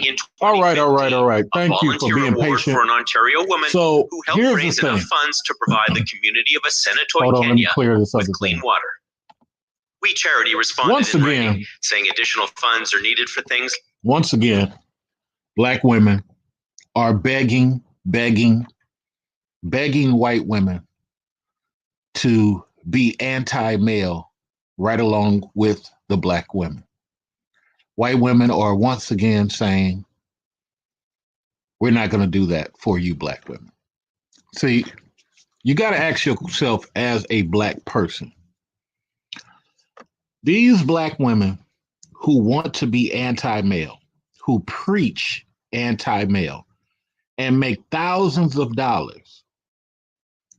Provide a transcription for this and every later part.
In All right. a Thank you for volunteer being award patient. for an Ontario woman So who helped here's raise the enough thing. funds to provide the community of Asenatoy, Hold on, let me Kenya, clear this with other clean thing. water. We Charity responded Once in again, writing, saying additional funds are needed for things. Once again, Black women are begging white women to be anti-male right along with the Black women. White women are once again saying, we're not going to do that for you, Black women. See, you got to ask yourself as a Black person, these Black women who want to be anti-male, who preach anti-male and make thousands of dollars,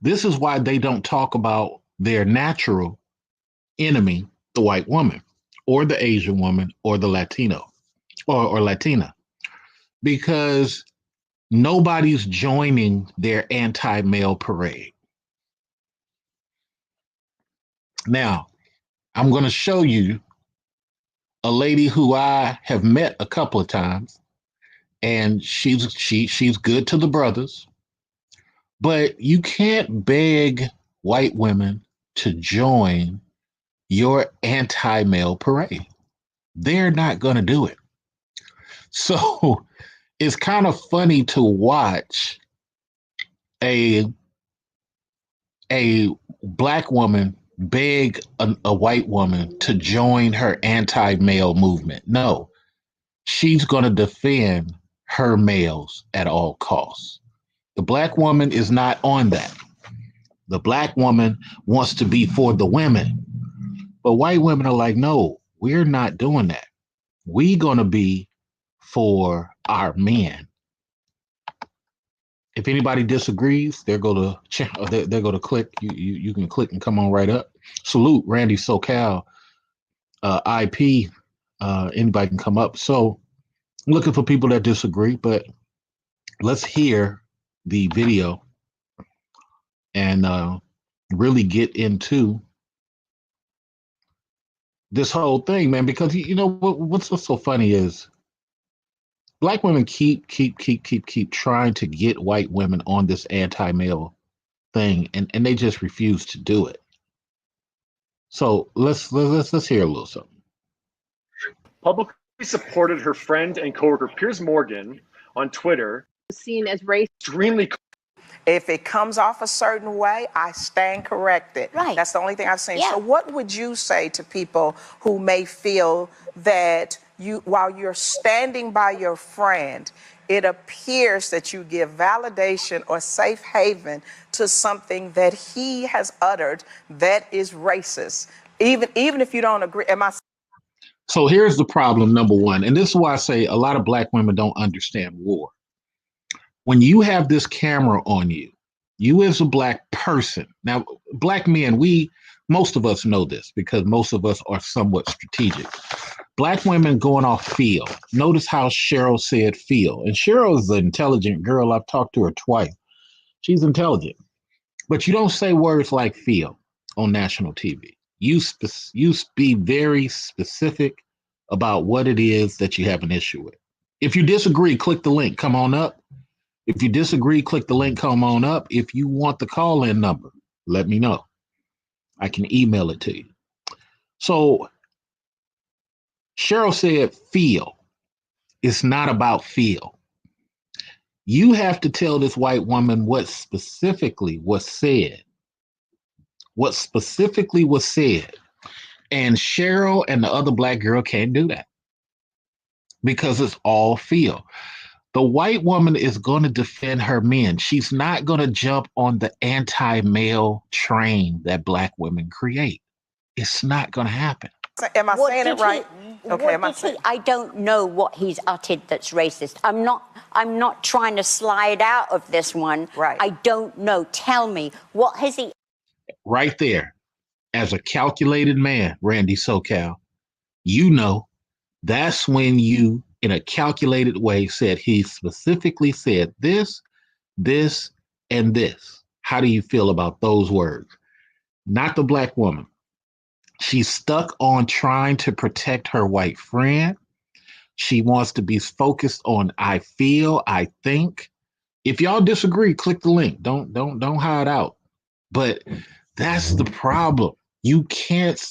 this is why they don't talk about their natural enemy, the white woman, or the Asian woman, or the Latino, or Latina, because nobody's joining their anti-male parade. Now, I'm going to show you a lady who I have met a couple of times, and she's good to the brothers, but you can't beg white women to join your anti-male parade. They're not going to do it. So it's kind of funny to watch a Black woman beg a white woman to join her anti-male movement. No, she's going to defend her males at all costs. The Black woman is not on that. The Black woman wants to be for the women. But white women are like, no, we're not doing that. We're going to be for our men. If anybody disagrees, they're going to click. You can click and come on right up. Salute Randy SoCal, IP. Anybody can come up. So I'm looking for people that disagree, but let's hear the video and really get into this whole thing, man. Because you know what's so funny is Black women keep trying to get white women on this anti-male thing, and they just refuse to do it. So let's hear a little something. Publicly supported her friend and coworker Piers Morgan on Twitter. Seen as race. Extremely. If it comes off a certain way, I stand corrected. Right. That's the only thing I've seen. Yeah. So what would you say to people who may feel that while you're standing by your friend, it appears that you give validation or safe haven to something that he has uttered that is racist, even if you don't agree? So here's the problem, number one, and this is why I say a lot of Black women don't understand war. When you have this camera on you, you as a Black person, now Black men, most of us know this because most of us are somewhat strategic. Black women going off feel. Notice how Cheryl said feel. And Cheryl is an intelligent girl. I've talked to her twice. She's intelligent. But you don't say words like feel on national TV. You be very specific about what it is that you have an issue with. If you disagree, click the link. Come on up. If you disagree, click the link. Come on up. If you want the call-in number, let me know. I can email it to you. So Cheryl said feel. It's not about feel. You have to tell this white woman what specifically was said. What specifically was said. And Cheryl and the other Black girl can't do that because it's all feel. The white woman is going to defend her men. She's not going to jump on the anti-male train that Black women create. It's not going to happen. Am I saying it right? Okay, I don't know what he's uttered that's racist. I'm not trying to slide out of this one. Right. I don't know. Tell me, what has he? Right there, as a calculated man, Randy SoCal, you know, that's when you, in a calculated way, said he specifically said this, this, and this. How do you feel about those words? Not the Black woman. She's stuck on trying to protect her white friend. She wants to be focused on I feel, I think. If y'all disagree, click the link. Don't hide out. But that's the problem. You can't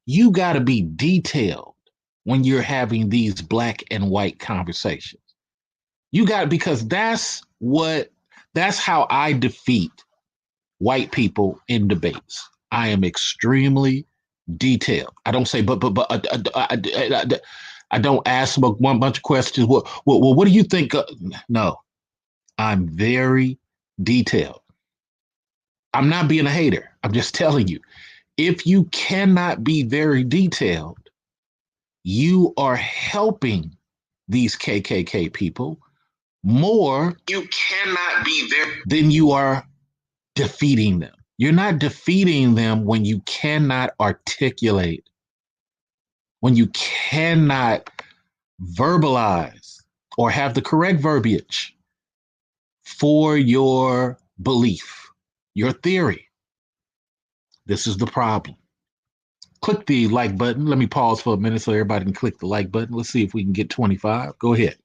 you got to be detailed when you're having these black and white conversations. You got, because that's how I defeat white people in debates. I am extremely detailed. I don't say, but I don't ask them one bunch of questions. What do you think? No, I'm very detailed. I'm not being a hater. I'm just telling you, if you cannot be very detailed, you are helping these KKK people more. You cannot be there than you are defeating them. You're not defeating them when you cannot articulate, when you cannot verbalize or have the correct verbiage for your belief, your theory. This is the problem. Click the like button. Let me pause for a minute so everybody can click the like button. Let's see if we can get 25. Go ahead.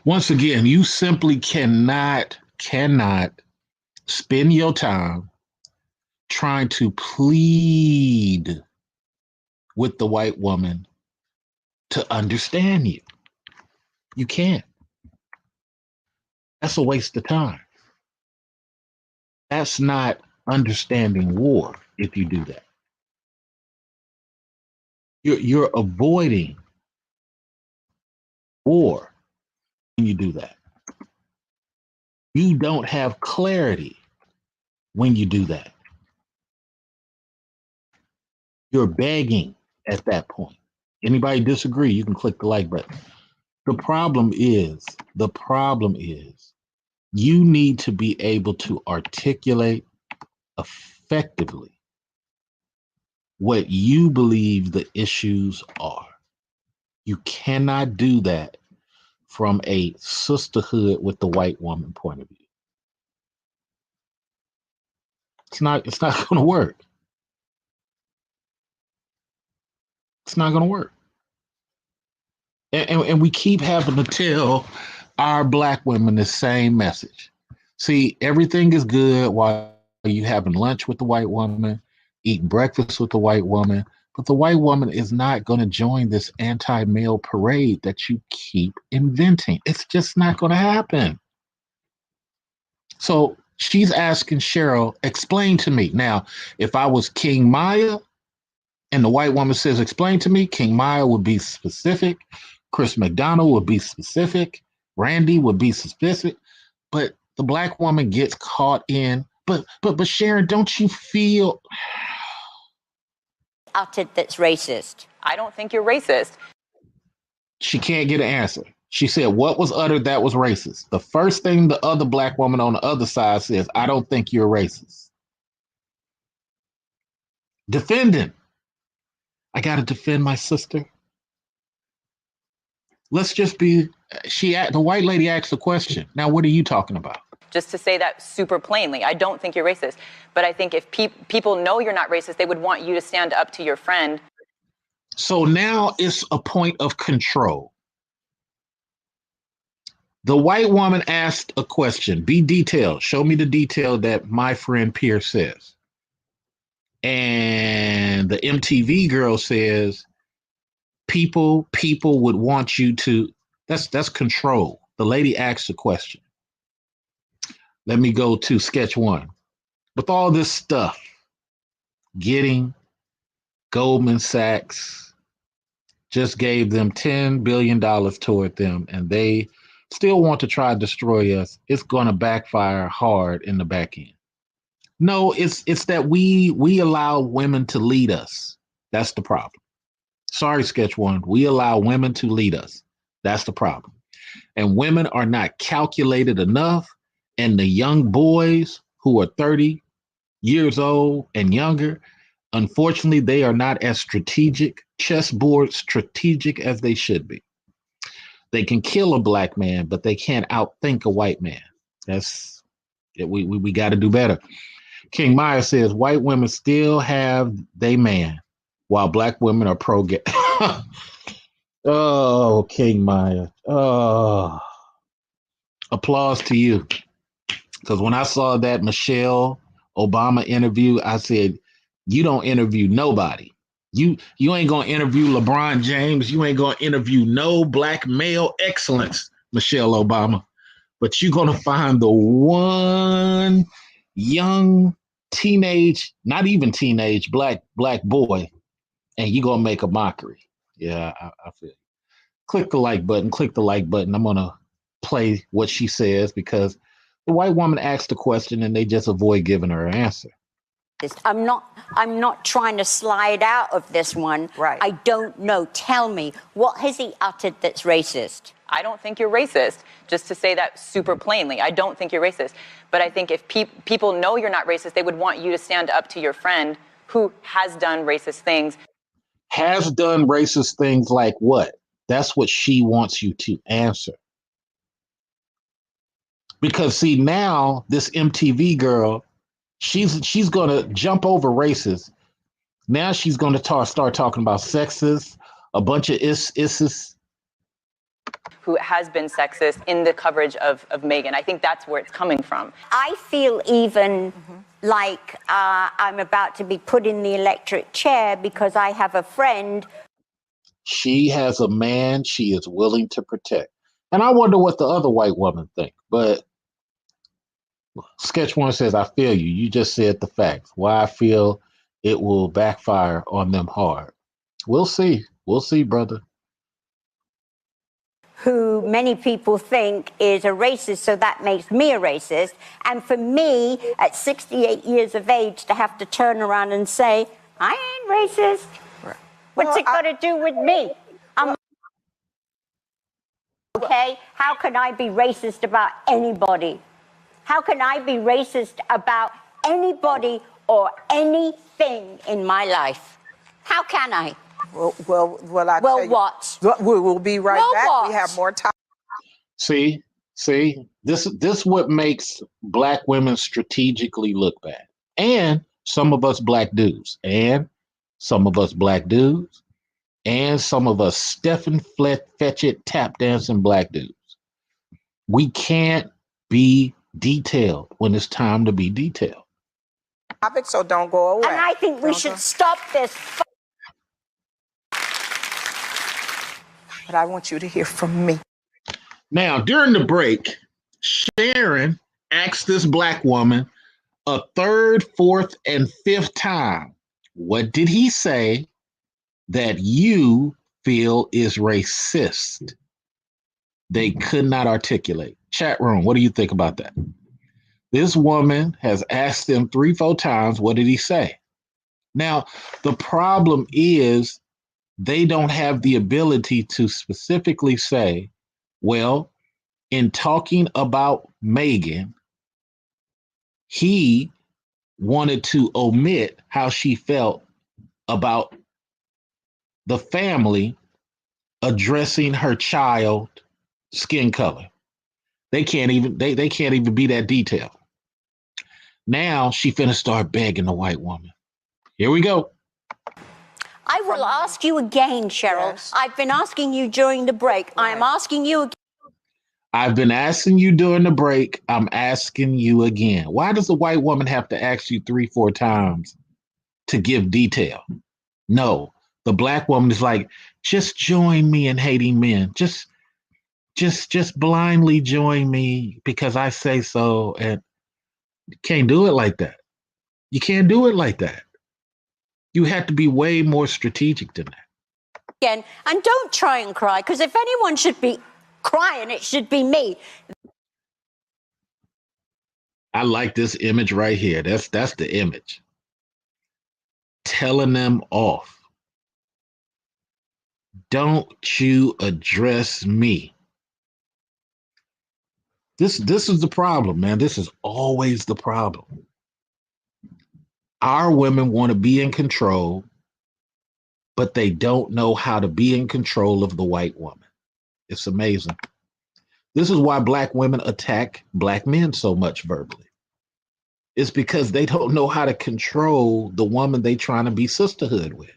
Once again, you simply cannot spend your time trying to plead with the white woman to understand you. You can't. That's a waste of time. That's not understanding war if you do that. You're avoiding war when you do that. You don't have clarity when you do that. You're begging at that point. Anybody disagree, you can click the like button. The problem is you need to be able to articulate effectively what you believe the issues are. You cannot do that from a sisterhood with the white woman point of view. It's not going to work. It's not going to work. And we keep having to tell our black women the same message. See, everything is good while you having lunch with the white woman, eating breakfast with the white woman, but the white woman is not going to join this anti-male parade that you keep inventing. It's just not going to happen. So she's asking Cheryl, explain to me. Now, if I was King Maya and the white woman says, explain to me, King Maya would be specific. Chris McDonald would be specific. Randy would be specific. But the black woman gets caught in, but Sharon, don't you feel Uttered that's racist. I don't think you're racist. she can't get an answer? She said, what was uttered that was racist? The first thing the other black woman on the other side says, I don't think you're racist. Defending. I got to defend my sister. Let's just be, the white lady asked the question. Now, what are you talking about? Just to say that super plainly, I don't think you're racist. But I think if people know you're not racist, they would want you to stand up to your friend. So now it's a point of control. The white woman asked a question. Be detailed. Show me the detail that my friend Pierce says. And the MTV girl says, people would want you to, that's control. The lady asked a question. Let me go to sketch one. With all this stuff, getting Goldman Sachs just gave them $10 billion toward them, and they still want to try to destroy us. It's going to backfire hard in the back end. No, it's that we allow women to lead us. That's the problem. Sorry, sketch one. We allow women to lead us. That's the problem. And women are not calculated enough, And the young boys who are 30 years old and younger, unfortunately, they are not as chessboard strategic as they should be. They can kill a black man, but they can't outthink a white man. That's we got to do better. King Maya says white women still have they man, while black women are pro gay. Oh, King Maya. Oh, applause to you. Because when I saw that Michelle Obama interview, I said, "You don't interview nobody. You ain't gonna interview LeBron James. You ain't gonna interview no black male excellence, Michelle Obama. But you're gonna find the one young teenage, not even teenage, black boy, and you're gonna make a mockery." Yeah, I feel it. Click the like button. Click the like button. I'm gonna play what she says because the white woman asked the question and they just avoid giving her an answer. I'm not trying to slide out of this one. Right. I don't know. Tell me, what has he uttered that's racist? I don't think you're racist, just to say that super plainly. I don't think you're racist. But I think if people know you're not racist, they would want you to stand up to your friend who has done racist things. Has done racist things like what? That's what she wants you to answer. Because see, now this MTV girl, she's gonna jump over races. Now she's gonna start talking about sexist, a bunch of isses. Who has been sexist in the coverage of Meghan. I think that's where it's coming from. I feel even like I'm about to be put in the electric chair because I have a friend. She has a man she is willing to protect. And I wonder what the other white woman think. But Sketch One says, I feel you. You just said the facts. Why I feel it will backfire on them hard. We'll see. We'll see, brother. Who many people think is a racist, so that makes me a racist. And for me, at 68 years of age, to have to turn around and say, I ain't racist. Right. What's Well, it got to do with me? Okay? How can I be racist about anybody? How can I be racist about anybody or anything in my life? How can I? Well, I Well, tell you, what? we'll be right Well, back. what? We have more time. See, this what makes black women strategically look bad. And some of us black dudes, and some of us black dudes, and some of us Stephen Fetchit tap dancing black dudes. We can't be detailed when it's time to be detailed. Topic, so don't go away. And I think we should stop this. But I want you to hear from me. Now, during the break, Sharon asked this black woman a third, fourth, and fifth time, what did he say that you feel is racist? They could not articulate. Chat room, what do you think about that? This woman has asked him 3-4 times, what did he say? Now, the problem is they don't have the ability to specifically say, well, in talking about Meghan, he wanted to omit how she felt about the family addressing her child skin color. They can't even be that detailed. Now she finna start begging the white woman. Here we go. I will ask you again, Cheryl. Yes. I've been asking you during the break. I'm asking you again. I've been asking you during the break. I'm asking you again. Why does the white woman have to ask you 3-4 times to give detail? No, the black woman is like, just join me in hating men. Just blindly join me because I say so. And you can't do it like that. You can't do it like that. You have to be way more strategic than that. Again, and don't try and cry, because if anyone should be crying, it should be me. I like this image right here. That's the image. Telling them off. Don't you address me. This is the problem, man. This is always the problem. Our women want to be in control, but they don't know how to be in control of the white woman. It's amazing. This is why black women attack black men so much verbally. It's because they don't know how to control the woman they trying to be sisterhood with.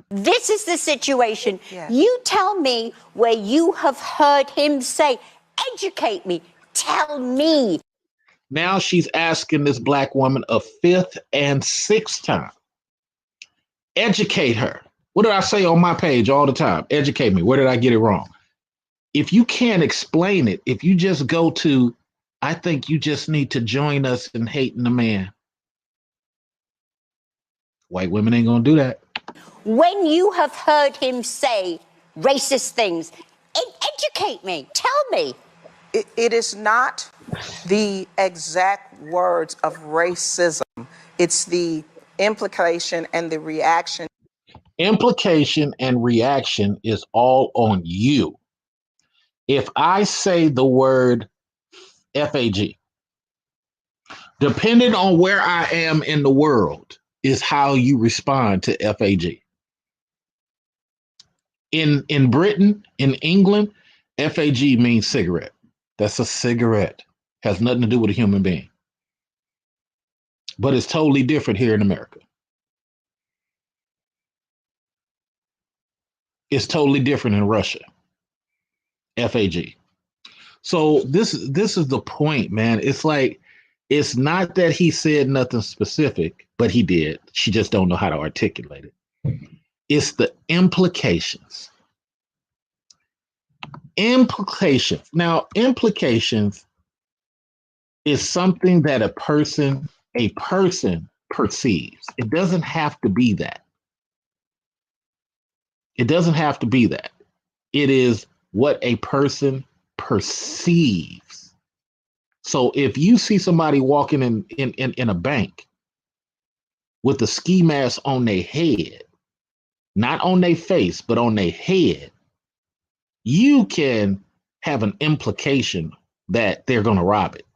This is the situation. Yeah. You tell me where you have heard him say, educate me, tell me. Now she's asking this black woman a fifth and sixth time. Educate her. What did I say on my page all the time? Educate me. Where did I get it wrong? If you can't explain it, if you just go to, I think you just need to join us in hating the man. White women ain't gonna do that. When you have heard him say racist things, educate me, tell me. It is not the exact words of racism. It's the implication and the reaction. Implication and reaction is all on you. If I say the word FAG, depending on where I am in the world, is how you respond to FAG. In Britain, in England, FAG means cigarette. That's a cigarette. Has nothing to do with a human being. But it's totally different here in America. It's totally different in Russia. FAG. So this is the point, man. It's like, it's not that he said nothing specific, but he did. She just don't know how to articulate it. It's the implications. Implications. Now, implications is something that a person perceives. It doesn't have to be that. It doesn't have to be that. It is what a person perceives. So if you see somebody walking in a bank with a ski mask on their head, not on their face, but on their head, you can have an implication that they're going to rob it.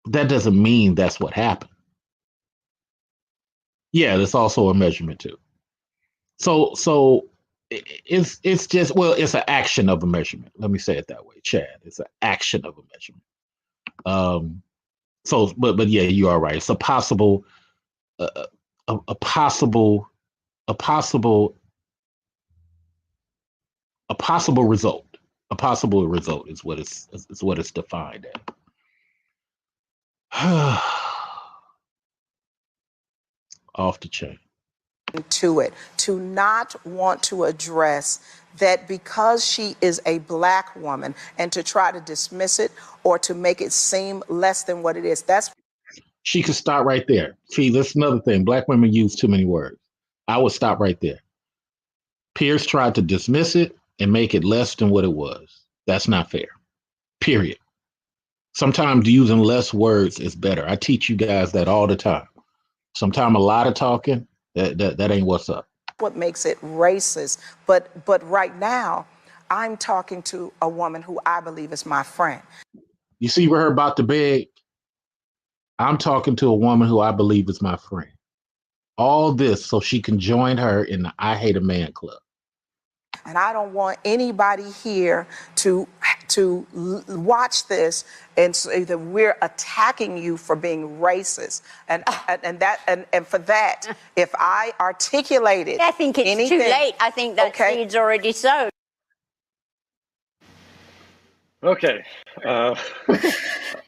That doesn't mean that's what happened. Yeah, that's also a measurement too. So it's just, well, it's an action of a measurement. Let me say it that way, Chad. It's an action of a measurement. But yeah, you are right. It's a possible, a possible result. A possible result is what it's defined as. Off the chain. To it, to not want to address that because she is a black woman and to try to dismiss it or to make it seem less than what it is. That's She could start right there. See, that's another thing. Black women use too many words. I would stop right there. Pierce tried to dismiss it and make it less than what it was. That's not fair. Period. Sometimes using less words is better. I teach you guys that all the time. Sometimes a lot of talking, that ain't what's up. what makes it racist. But right now, I'm talking to a woman who I believe is my friend. You see her about to beg? I'm talking to a woman who I believe is my friend. All this so she can join her in the I Hate a Man Club. And I don't want anybody here to watch this and say that we're attacking you for being racist. And for that, if I articulated I think it's anything, too late. I think that seed's already sown. Okay.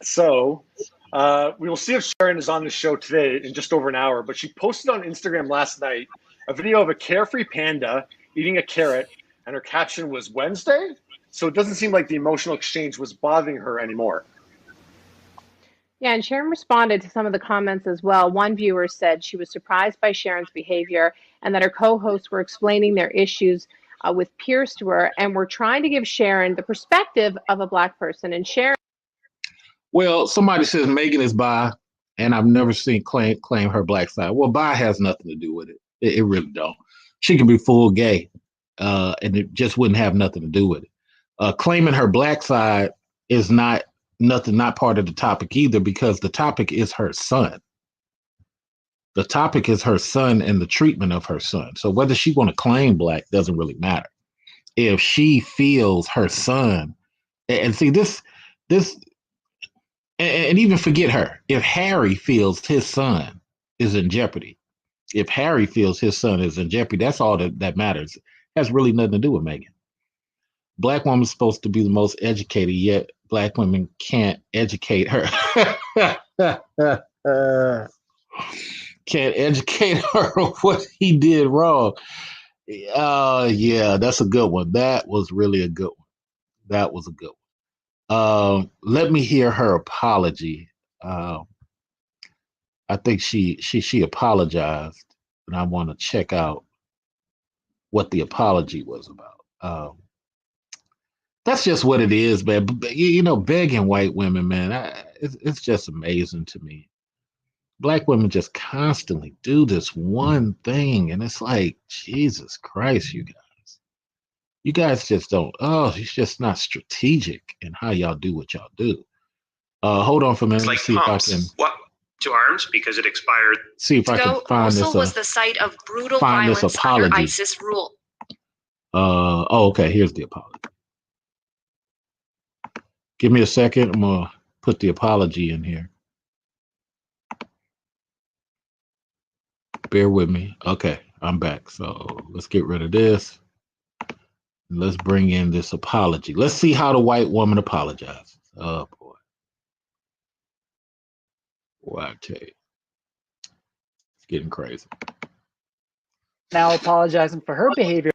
So we will see if Sharon is on the show today in just over an hour, but she posted on Instagram last night a video of a carefree panda eating a carrot, and her caption was Wednesday. So it doesn't seem like the emotional exchange was bothering her anymore. Yeah, and Sharon responded to some of the comments as well. One viewer said she was surprised by Sharon's behavior and that her co-hosts were explaining their issues with Pierce to her and were trying to give Sharon the perspective of a Black person. And Sharon... Well, somebody says Megan is bi, and I've never seen claim her black side. Well, bi has nothing to do with it. It really don't. She can be full gay, and it just wouldn't have nothing to do with it. Claiming her black side is not part of the topic either, because the topic is her son. The topic is her son and the treatment of her son. So whether she want to claim black doesn't really matter. If she feels her son, and see this, and even forget her. If Harry feels his son is in jeopardy, if Harry feels his son is in jeopardy, that's all that matters. It has really nothing to do with Megan. Black woman's supposed to be the most educated, yet black women can't educate her. Can't educate her on what he did wrong. Yeah, that's a good one. That was really a good one. That was a good one. Let me hear her apology. I think she apologized, and I want to check out what the apology was about. That's just what it is, man. Begging white women, man, it's just amazing to me. Black women just constantly do this one thing, and it's like, Jesus Christ, you guys just don't. Oh, it's just not strategic in how y'all do what y'all do. Hold on for a minute. It's like See pumps. if I can. What? To arms because it expired. See if I can find also this. Was the site of brutal find this violence apology. under ISIS rule. Okay. Here's the apology. Give me a second. I'm gonna put the apology in here. Bear with me. Okay, I'm back. So let's get rid of this. Let's bring in this apology. Let's see how the white woman apologizes. Oh boy. Boy, I tell you. It's getting crazy. Now apologizing for her behavior.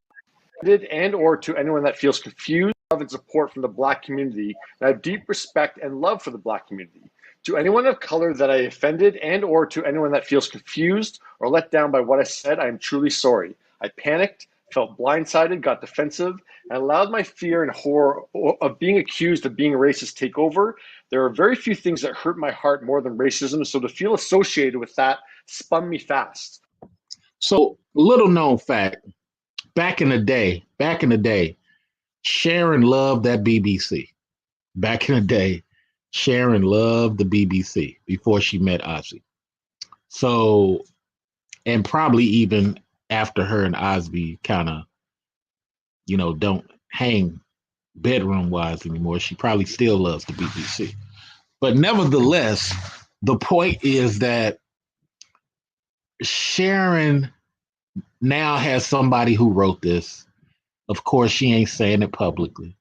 And or to anyone that feels confused, love and support from the black community, and I have deep respect and love for the black community. To anyone of color that I offended and or to anyone that feels confused or let down by what I said, I am truly sorry. I panicked, felt blindsided, got defensive, and allowed my fear and horror of being accused of being racist take over. There are very few things that hurt my heart more than racism, so to feel associated with that spun me fast. So, little known fact, back in the day, Sharon loved that BBC. Back in the day, Sharon loved the BBC before she met Ozzy. So, and probably even after her and Osby kind of, don't hang bedroom wise anymore, she probably still loves the BBC. But nevertheless, the point is that Sharon now has somebody who wrote this. Of course, she ain't saying it publicly,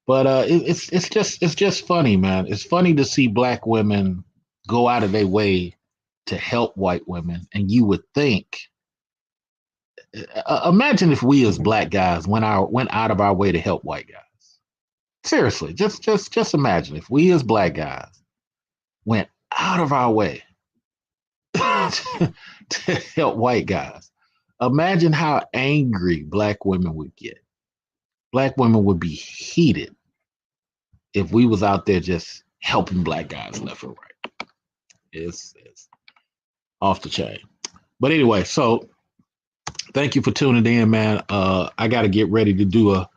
but it's just funny, man. It's funny to see black women go out of their way to help white women, and you would think. Imagine if we as black guys went out of our way to help white guys. Seriously, just imagine if we as black guys went out of our way to help white guys. Imagine how angry black women would get. Black women would be heated if we was out there just helping black guys left and right. It's off the chain. But anyway, so thank you for tuning in, man. I got to get ready to do a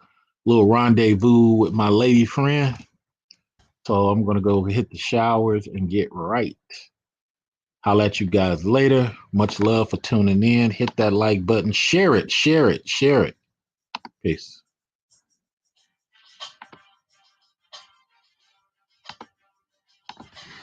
little rendezvous with my lady friend. So I'm going to go hit the showers and get right. I'll let you guys later. Much love for tuning in. Hit that like button. Share it. Peace.